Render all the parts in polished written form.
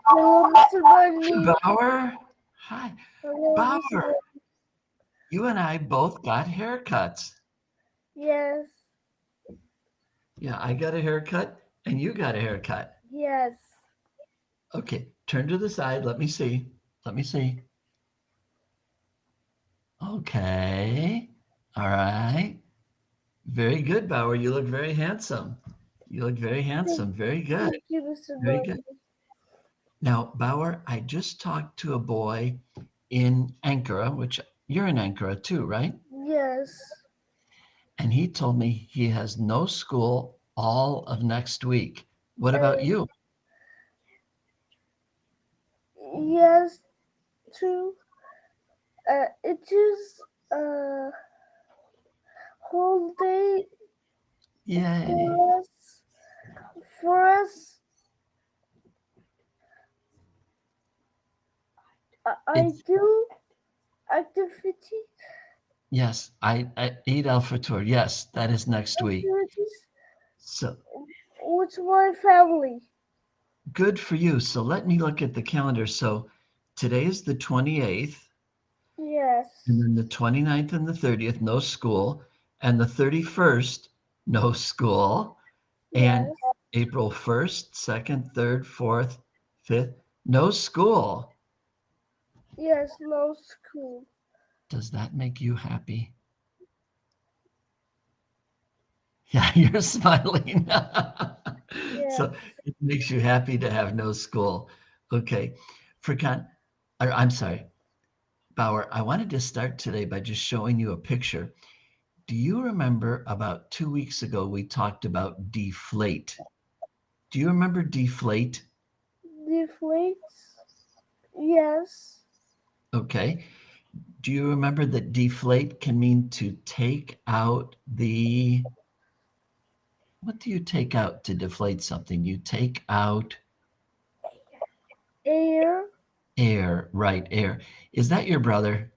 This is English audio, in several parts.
Hello, Mr. Bunny. Bauer. Hi. Hello, Mr. Bauer, Bunny. you and I both got haircuts. Yes. Yeah, I got a haircut and you got a haircut. Yes. Okay, turn to the side. Let me see. Let me see. Okay. All right. Very good, Bauer. You look very handsome. You look very handsome. Very good. Thank you, Mr. Very Bunny. good. Now, Bauer, I just talked to a boy in Ankara, which you're in Ankara too, right? Yes. And he told me he has no school all of next week. What about you? Yes, too. It is whole day Yay. for us. I do activity. Yes, I Eid al-Fitr. Yes, that is next week. Activities So with my family. good for you. So let me look at the calendar. So today is the 28th. Yes. And then the 29th and the 30th, no school. And the 31st, no school. And Yes. April 1st, 2nd, 3rd, 4th, 5th, no school. Yes, no school. Does that make you happy? Yeah, you're smiling. So it makes you happy to have no school. Okay. I'm sorry, Bauer, I wanted to start today by just showing you a picture. Do you remember about 2 weeks ago, we talked about deflate? Do you remember deflate? Deflate? Yes. Okay. Do you remember that deflate can mean to take out the, what do you take out to deflate something? You take out Air. Air, right, air. Is that your brother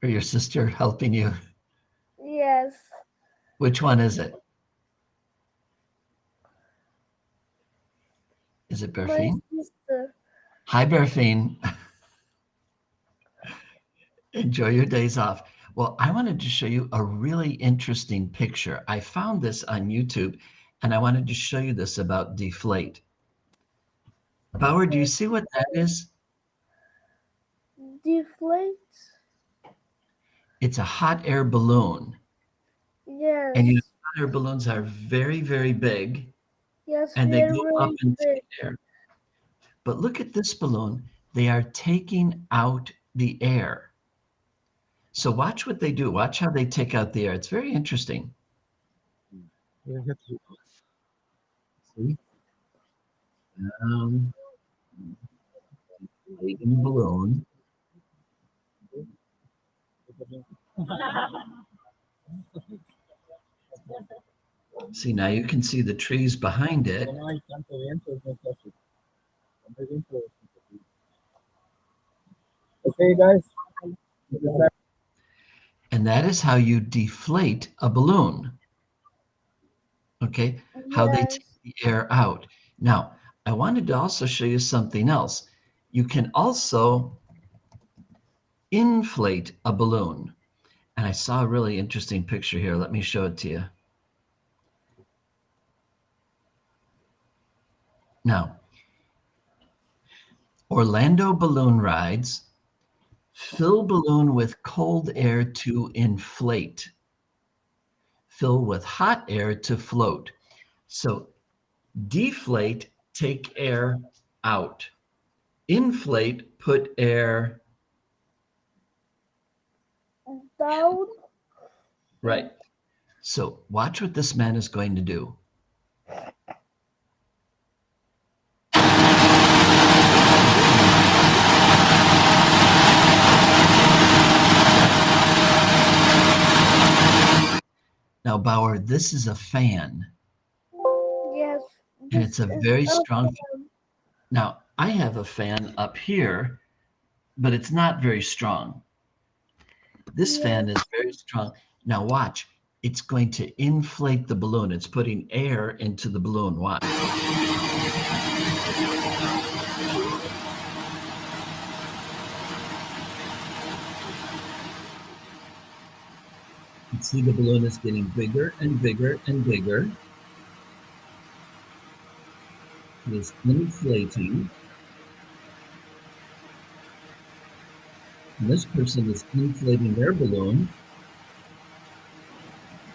or your sister helping you? Yes. Which one is it? Is it My Berfine? sister. Hi, Berfine. Enjoy your days off. Well, I wanted to show you a really interesting picture. I found this on YouTube, and I wanted to show you this about deflate. Bauer, do you see what that is? Deflate? It's a hot air balloon. Yes. And you know, hot air balloons are very, very big. Yes, And they very, go up very into the big. air. But look at this balloon. They are taking out the air. So watch what they do. Watch how they take out the air. It's very interesting. See? Inflating the balloon. See, now you can see the trees behind it. Okay, guys. And that is how you deflate a balloon. Okay, how they Yes. take the air out. Now, I wanted to also show you something else. You can also inflate a balloon. And I saw a really interesting picture here. Let me show it to you. Now, Orlando balloon rides, fill balloon with cold air to inflate, fill with hot air to float. So deflate, take air out. Inflate, put air Down. right. So watch what this man is going to do. Now, Bauer, this is a fan. Yes. And it's a this is very a strong fan. fan. Now, I have a fan up here, but it's not very strong. This fan is very strong. Now watch, it's going to inflate the balloon. It's putting air into the balloon. Watch. See, the balloon is getting bigger and bigger and bigger. It is inflating. And this person is inflating their balloon.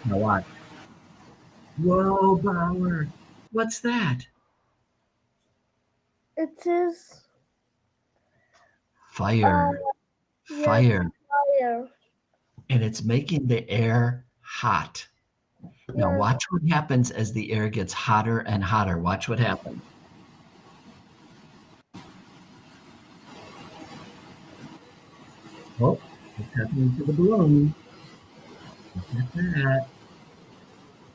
Now watch. Whoa, Bauer. What's that? It is Fire. yes, Fire. fire. And it's making the air hot. Now Yes. watch what happens as the air gets hotter and hotter. Watch what happens. Oh, what's happening to the balloon? Look at that.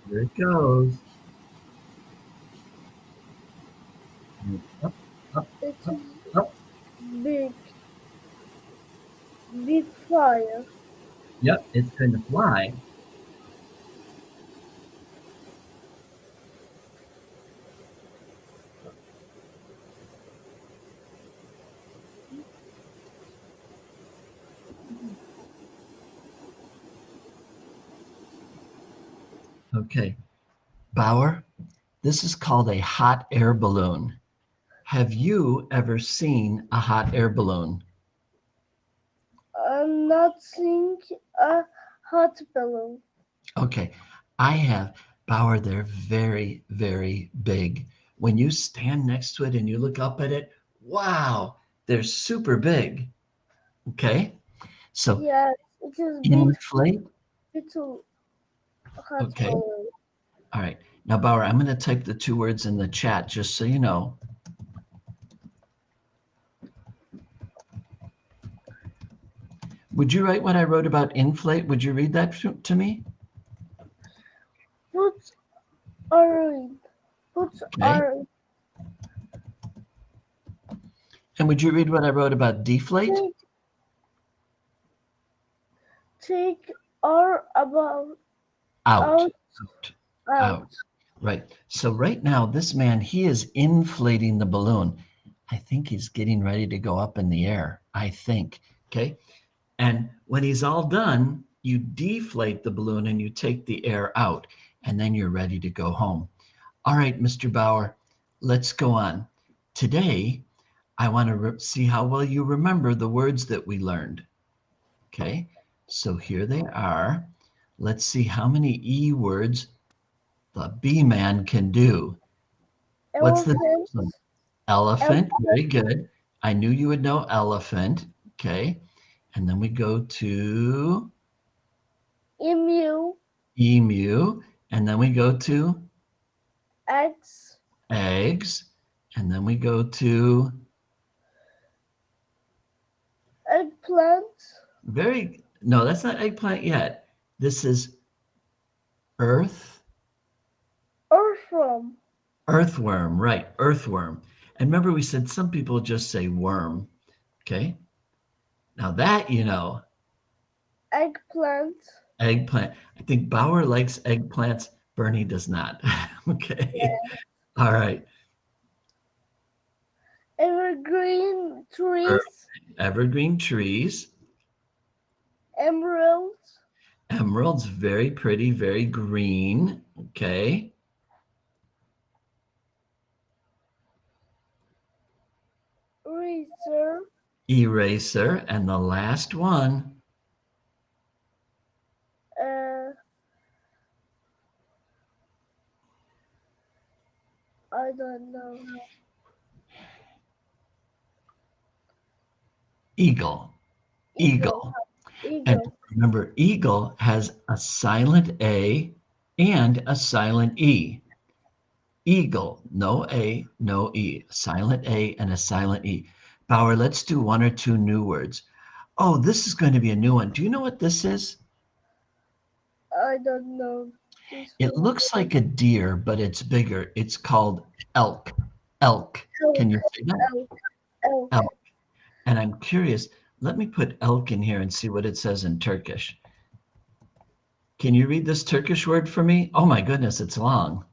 Here it goes. And it's up, up, It up, is up. big. Big fire. Yep, it's going to fly. Okay, Bauer, this is called a hot air balloon. Have you ever seen a hot air balloon? I'm not seeing a hot balloon. Okay, I have. Bauer, they're very, very big. When you stand next to it and you look up at it, wow, they're super big. Okay, so Yes, it is big. inflate. Little hot Okay, balloon. all right. Now, Bauer, I'm going to type the 2 words in the chat just so you know. Would you write what I wrote about inflate? Would you read that to me? Put orange. Put Okay. orange. And would you read what I wrote about deflate? Take or about Out. out. Right. So right now, this man, he is inflating the balloon. I think he's getting ready to go up in the air. I think. Okay. And when he's all done, you deflate the balloon and you take the air out, and then you're ready to go home. All right, Mr. Bauer, let's go on. Today, I want to see how well you remember the words that we learned. Okay, so here they are. Let's see how many E words the B man can do. What's the next one? Elephant. Very good. I knew you would know elephant. Okay. And then we go to Emu. emu. And then we go to Eggs. eggs. And then we go to Eggplant. no, that's not eggplant yet. This is earth. Earthworm. Earthworm, right, earthworm. And remember we said some people just say worm. Okay. Now that you know. Eggplant. Eggplant. I think Bauer likes eggplants. Bernie does not. Okay. Yeah. All right. Evergreen trees. Evergreen trees. Emeralds. Emeralds, very pretty, very green. Okay. Eraser. Eraser. And the last one. I don't know. Eagle. Eagle. And remember, eagle has a silent A and a silent E. Eagle, no A, no E. Silent A and a silent E. Bauer, let's do 1 or 2 new words. Oh, this is going to be a new one. Do you know what this is? I don't know. It looks like a deer, but it's bigger. It's called elk. Elk. Can you say that? Elk. And I'm curious. Let me put elk in here and see what it says in Turkish. Can you read this Turkish word for me? Oh my goodness, it's long.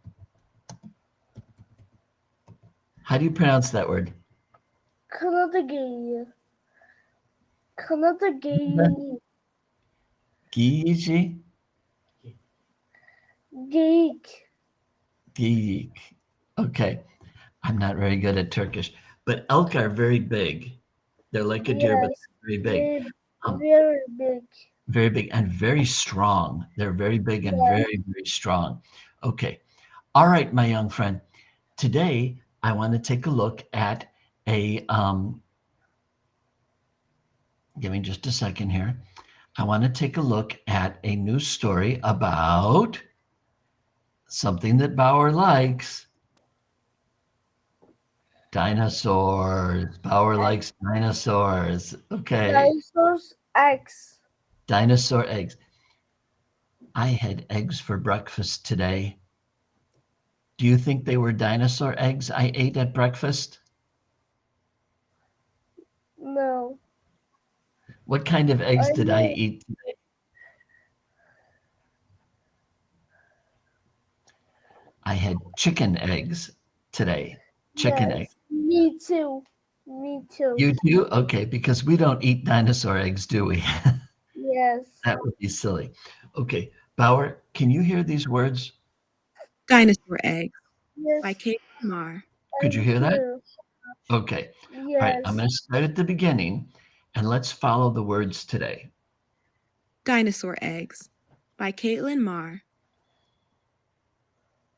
How do you pronounce that word? Kanada geyiği. Giyici. Geek. Geek. Okay. I'm not very good at Turkish, but elk are very big. They're like a deer, but Yes. very big. Very big. Very big and very strong. They're very big and very, very strong. Okay. All right, my young friend. Today, I want to take a look at a, give me just a second here. I want to take a look at a new story about something that Bauer likes. Dinosaurs. Bauer likes dinosaurs. Okay. Dinosaurs eggs. Dinosaur eggs. I had eggs for breakfast today. Do you think they were dinosaur eggs I ate at breakfast? No. What kind of eggs did I eat today? I had chicken eggs today. Chicken eggs. Me too. Me too. You do? Okay, because we don't eat dinosaur eggs, do we? Yes. That would be silly. Okay, Bauer, can you hear these words? Dinosaur eggs Yes. by Kate Mar. Could you hear that? Okay. Yes. All right, I'm going to start at the beginning and let's follow the words today. Dinosaur eggs by Caitlin Marr.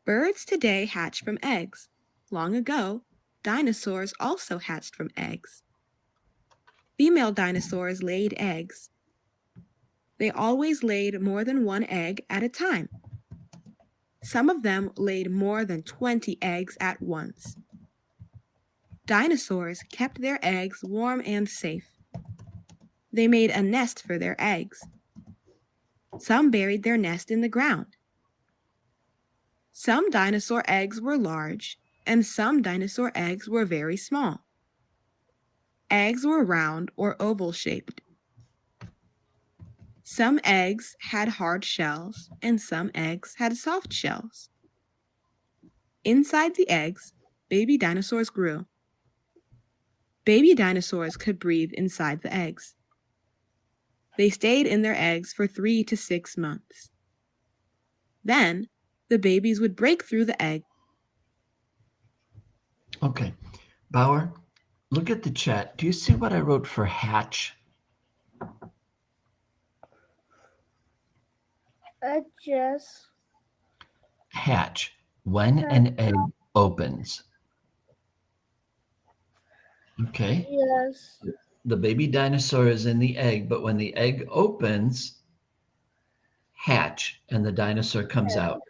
Birds today hatch from eggs. Long ago, dinosaurs also hatched from eggs. Female dinosaurs laid eggs. They always laid more than one egg at a time. Some of them laid more than 20 eggs at once. Dinosaurs kept their eggs warm and safe. They made a nest for their eggs. Some buried their nest in the ground. Some dinosaur eggs were large, and some dinosaur eggs were very small. Eggs were round or oval-shaped. Some eggs had hard shells, and some eggs had soft shells. Inside the eggs, baby dinosaurs grew. Baby dinosaurs could breathe inside the eggs. They stayed in their eggs for 3 to 6 months. Then, the babies would break through the egg. Okay. Bauer, look at the chat. Do you see what I wrote for hatch? Yes. Hatch. When an egg opens. Okay. Yes. The baby dinosaur is in the egg, but when the egg opens, hatch, and the dinosaur comes out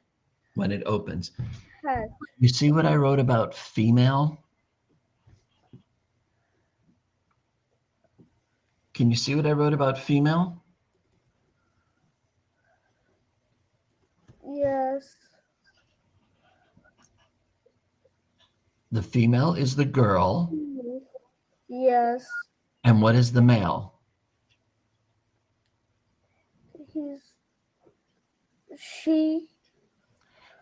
when it opens. Hatch. You see what I wrote about female? Can you see what I wrote about female? Yes. The female is the girl. Yes. And what is the male? She.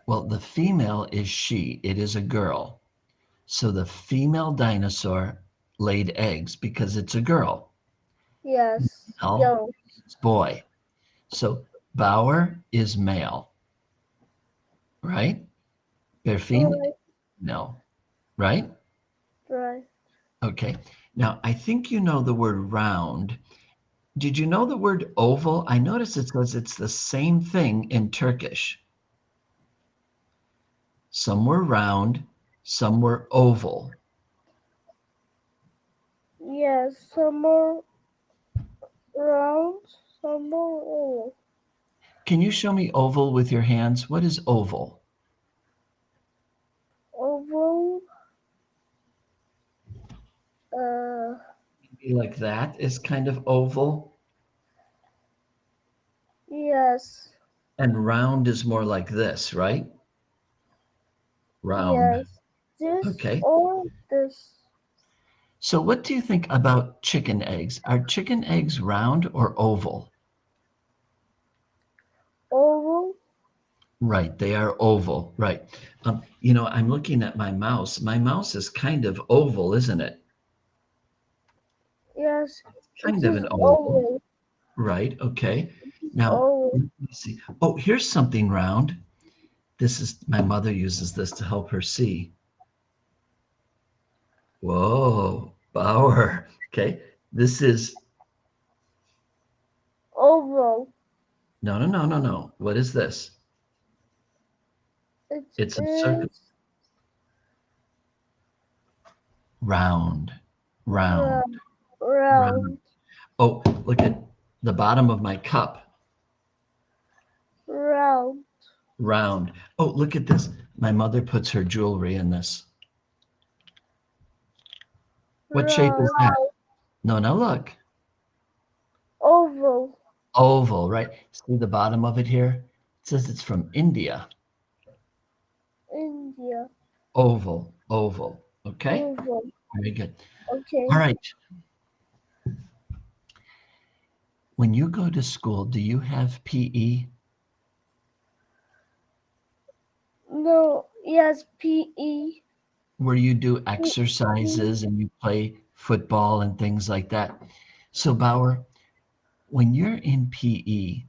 Well, the female is she. It is a girl. So the female dinosaur laid eggs because it's a girl. Yes. Male is boy. So Bauer is male. Right? Berfin? No. Right? Right. Okay. Now, I think you know the word round. Did you know the word oval? I notice it says it's the same thing in Turkish. Some were round, some were oval. Yes, some more round, some more oval. Can you show me oval with your hands? What is oval? Oval. Maybe like that is kind of oval. Yes. And round is more like this, right? Round. Yes. This Okay. or this. So what do you think about chicken eggs? Are chicken eggs round or oval? Oval. Right, they are oval, right. You know, I'm looking at my mouse. My mouse is kind of oval, isn't it? Yes. Kind of an oval. Right, okay. Now, Oval. let me see. Oh, here's something round. This is, my mother uses this to help her see. Whoa, Bauer. Okay, this is. Oval. No. What is this? It's a circle. Round. Oh, look at the bottom of my cup. Round. Oh, look at this. My mother puts her jewelry in this. What shape is that? No, look. Oval, right? See the bottom of it here? It says it's from India. Oval. Okay? Very good. Okay. All right. When you go to school, do you have PE? No, yes, PE. Where you do exercises and you play football and things like that. So Bauer, when you're in PE,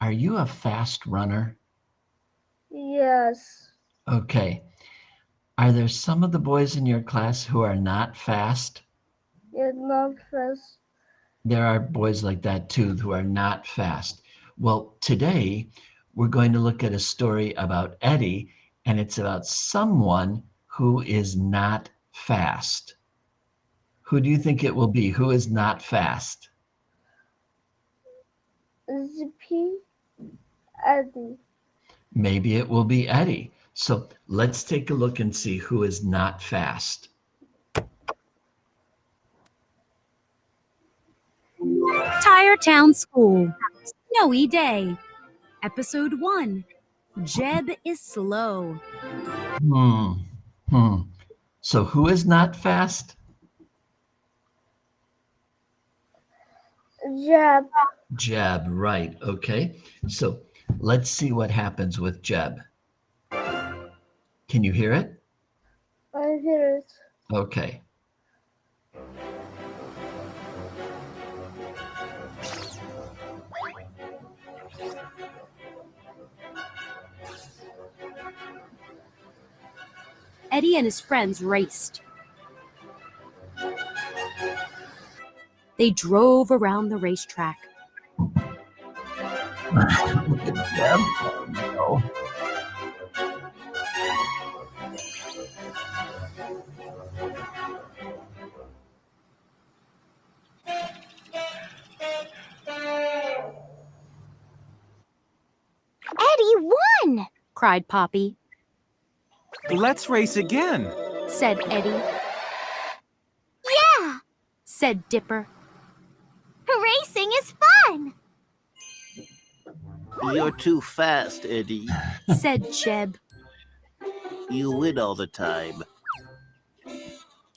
are you a fast runner? Yes. Okay. Are there some of the boys in your class who are not fast? Yeah, not fast. There are boys like that too who are not fast. Well, today we're going to look at a story about Eddie, and it's about someone who is not fast. Who do you think it will be? Who is not fast? ZP, Eddie. Maybe it will be Eddie. So let's take a look and see who is not fast. Tire Town School, Snowy Day. Episode 1, Jeb is slow. So who is not fast? Jeb, right. Okay. So let's see what happens with Jeb. Can you hear it? I hear it. Okay. Eddie and his friends raced. They drove around the racetrack. Look at Jeb. Oh, no. Eddie won! Cried Poppy. Let's race again, Said Eddie. Yeah, said Dipper. Racing is fun, You're too fast, Eddie. said Jeb. You win all the time.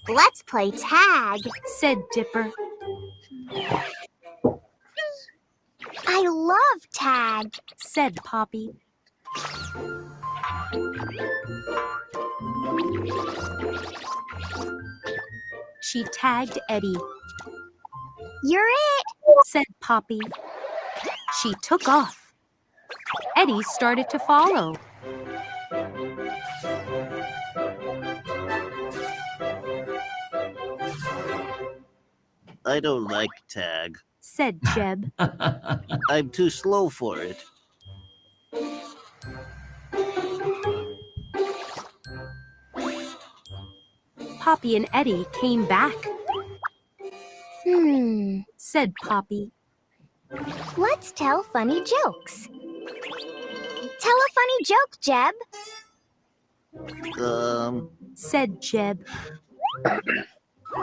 Let's play tag, said Dipper. I love tag, said Poppy. She tagged Eddie. You're it, said Poppy. She took off. Eddie started to follow. I don't like tag. Said Jeb. I'm too slow for it. Poppy and Eddie came back. Said Poppy. Let's tell funny jokes. Tell a funny joke, Jeb, said Jeb.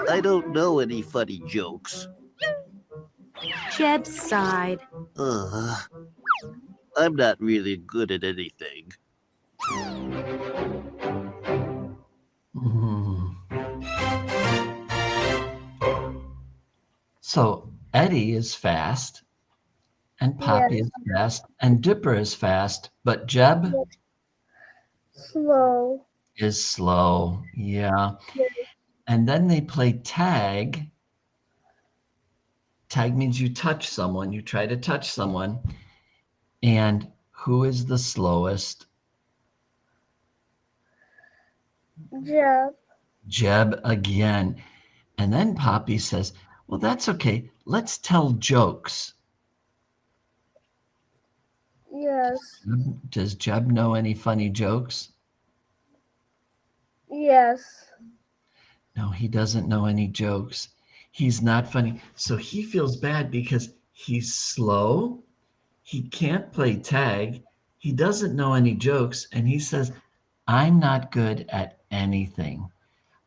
I don't know any funny jokes. Jeb sighed. I'm not really good at anything. So Eddie is fast, and Poppy is fast, and Dipper is fast, but Jeb Slow. is slow. Yeah. And then they play tag. Tag means you touch someone, you try to touch someone. And who is the slowest? Jeb. Jeb again. And then Poppy says, well, that's okay. Let's tell jokes. Yes. Does Jeb know any funny jokes? Yes. No, he doesn't know any jokes. He's not funny. So he feels bad because he's slow. He can't play tag. He doesn't know any jokes. And he says, I'm not good at anything.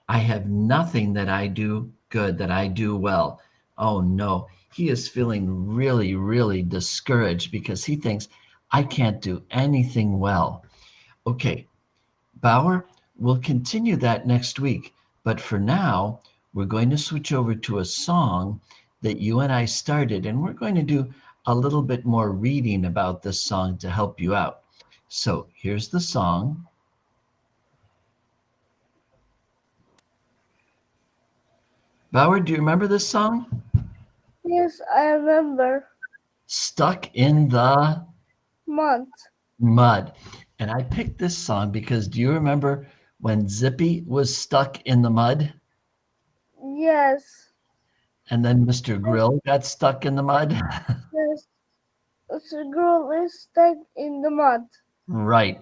I have nothing that I do good, that I do well. Oh no, he is feeling really, really discouraged because he thinks, I can't do anything well. Okay, Bauer, we'll continue that next week. But for now, we're going to switch over to a song that you and I started, and we're going to do a little bit more reading about this song to help you out. So here's the song. Bauer, do you remember this song? Yes, I remember. Stuck in the Mud. And I picked this song because do you remember when Zippy was stuck in the mud? Yes. And then Mr. Grill got stuck in the mud? Yes. The girl is stuck in the mud. Right.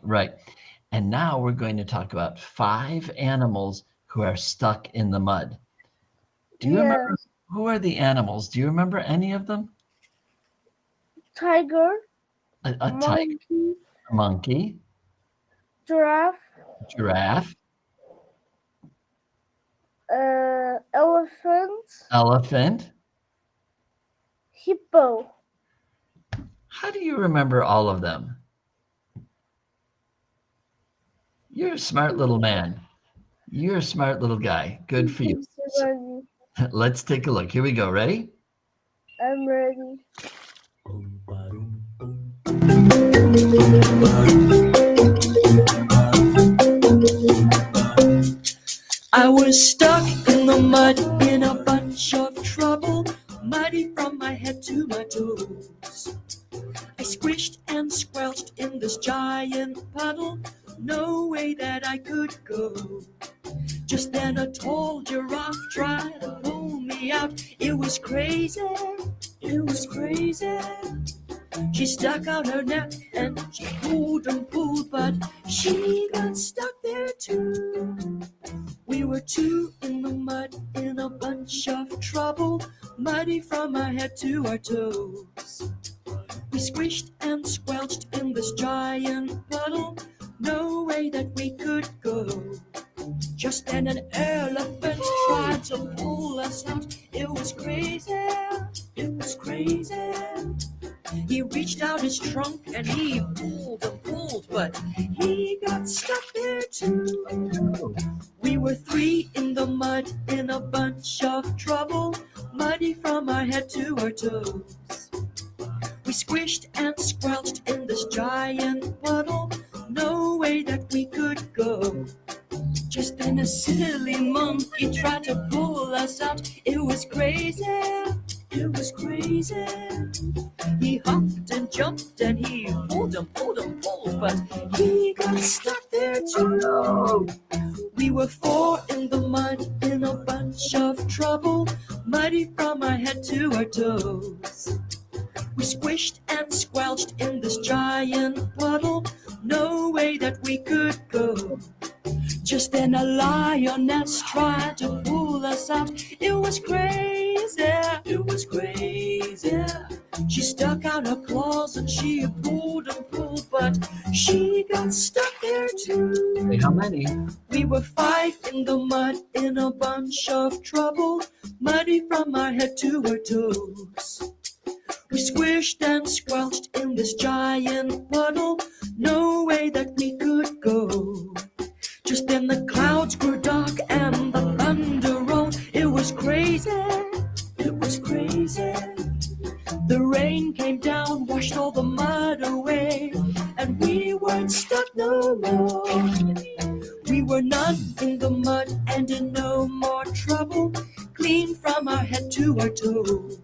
And now we're going to talk about 5 animals who are stuck in the mud. Do you remember who are the animals? Do you remember any of them? Tiger. A Monkey. tiger, a monkey, Giraffe. Elephant, Hippo. How do you remember all of them? You're a smart little man. You're a smart little guy. Good for you. Let's take a look. Here we go. Ready? I'm ready. I was stuck in the mud in a bunch of trouble, muddy from my head to my toes. I squished and squelched in this giant puddle, no way that I could go. Just then a tall giraffe tried to pull me out. It was crazy, it was crazy. She stuck out her neck and she pulled and pulled, but she got stuck there too. We were 2 in the mud in a bunch of trouble, muddy from our head to our toes. We squished and squelched in this giant puddle, no way that we could go. Just then an elephant tried to pull us out. It was crazy, it was crazy. He reached out his trunk and he pulled and pulled, but he got stuck there too. We were 3 in the mud in a bunch of trouble, muddy from our head to our toes. We squished and squelched in this giant puddle, no way that we could go. Just then a silly monkey tried to pull us out. It was crazy, it was crazy. He hopped and jumped and he pulled and pulled and pulled, but he got stuck there too. We were 4 in the mud in a bunch of trouble, muddy from our head to our toes. We squished and squelched in this giant puddle, no way that we could go. Just then a lioness tried to pull us out. It was crazy, it was crazy. She stuck out her claws and she pulled and pulled, but she got stuck there too. Hey, how many? We were 5 in the mud in a bunch of trouble, muddy from our head to our toes. We squished and squelched in this giant puddle, no way that we could go. Just then the clouds grew dark and the thunder rolled. It was crazy, it was crazy. The rain came down, washed all the mud away, and we weren't stuck no more. We were not in the mud and in no more trouble, clean from our head to our toes.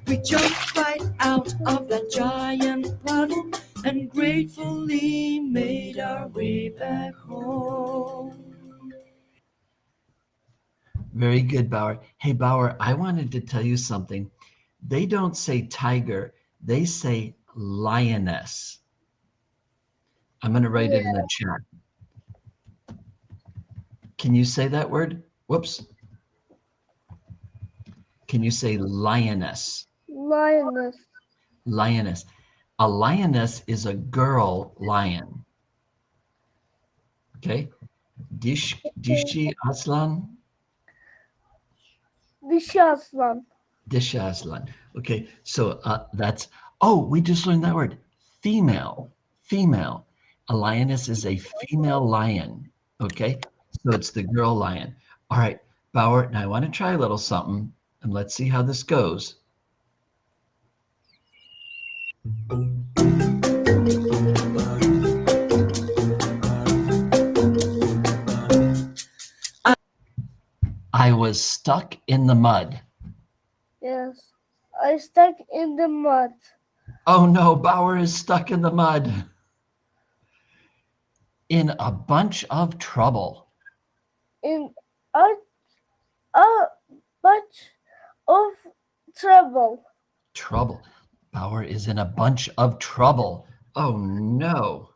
We jumped right out of that giant puddle and gratefully made our way back home. Very good, Bauer. Hey, Bauer, I wanted to tell you something. They don't say tiger, they say lioness. I'm going to write it in the chat. Can you say that word? Whoops. Can you say lioness? Lioness. Lioness. A lioness is a girl lion. Okay. Dişi aslan. Dişi aslan. Dişi aslan. Okay. So that's, oh, we just learned that word. Female. Female. A lioness is a female lion. Okay. So it's the girl lion. All right, Bauer, now I want to try a little something, and let's see how this goes. I was stuck in the mud. Yes. I stuck in the mud. Oh no, Bauer is stuck in the mud. In a bunch of trouble. In a bunch of trouble. Trouble. Bauer is in a bunch of trouble. Oh no.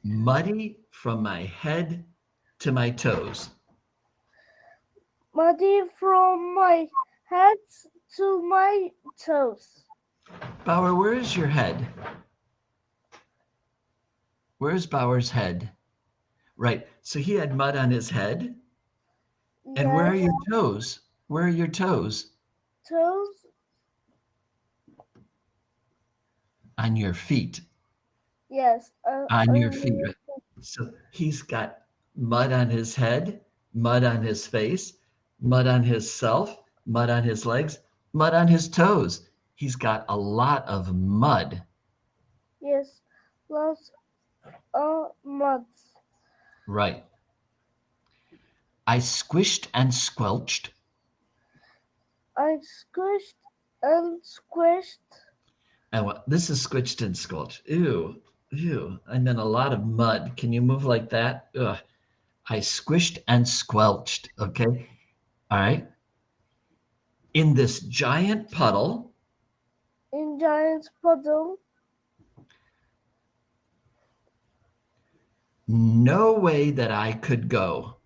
Muddy from my head to my toes. Muddy from my head to my toes. Bauer, where is your head? Where's Bauer's head? Right, so he had mud on his head. And where are your toes? Where are your toes? Toes? On your feet. Yes. On your feet. Right? So he's got mud on his head, mud on his face, mud on his self, mud on his legs, mud on his toes. He's got a lot of mud. Yes, lots of mud. Right. I squished and squelched. I squished and squished. And this is squished and squelched. Ew, ew. And then a lot of mud. Can you move like that? Ugh. I squished and squelched. Okay. All right. In this giant puddle. In giant puddle. No way that I could go.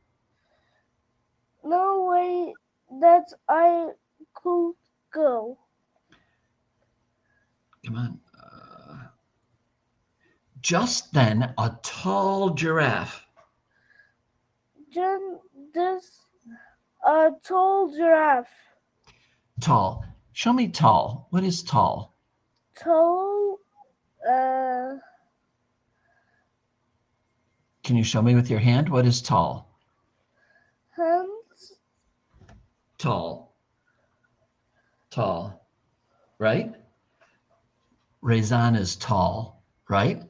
No way that I could go. Come on. Just then, a tall giraffe. A tall giraffe. Tall. Show me tall. What is tall? Tall. Can you show me with your hand? What is tall? Hands. Tall. Tall. Right? Rezan is tall, right?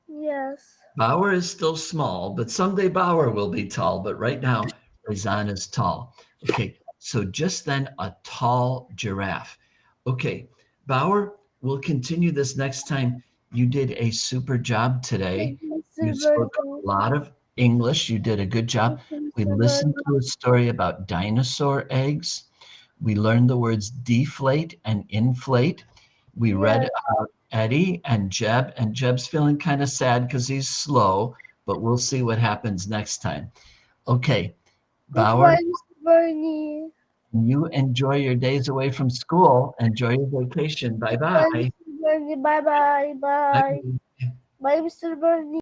Yes. Bauer is still small, but someday Bauer will be tall. But right now, Rezan is tall. Okay, so just then a tall giraffe. Okay, Bauer, we'll continue this next time. You did a super job today. You spoke a lot of English. You did a good job. We listened to a story about dinosaur eggs. We learned the words deflate and inflate. We read about Eddie and Jeb's feeling kind of sad because he's slow, but we'll see what happens next time. Okay, Bauer, you enjoy your days away from school. Enjoy your vacation. Bye-bye. Bye-bye. Bye. Bye, Mr. Bernie.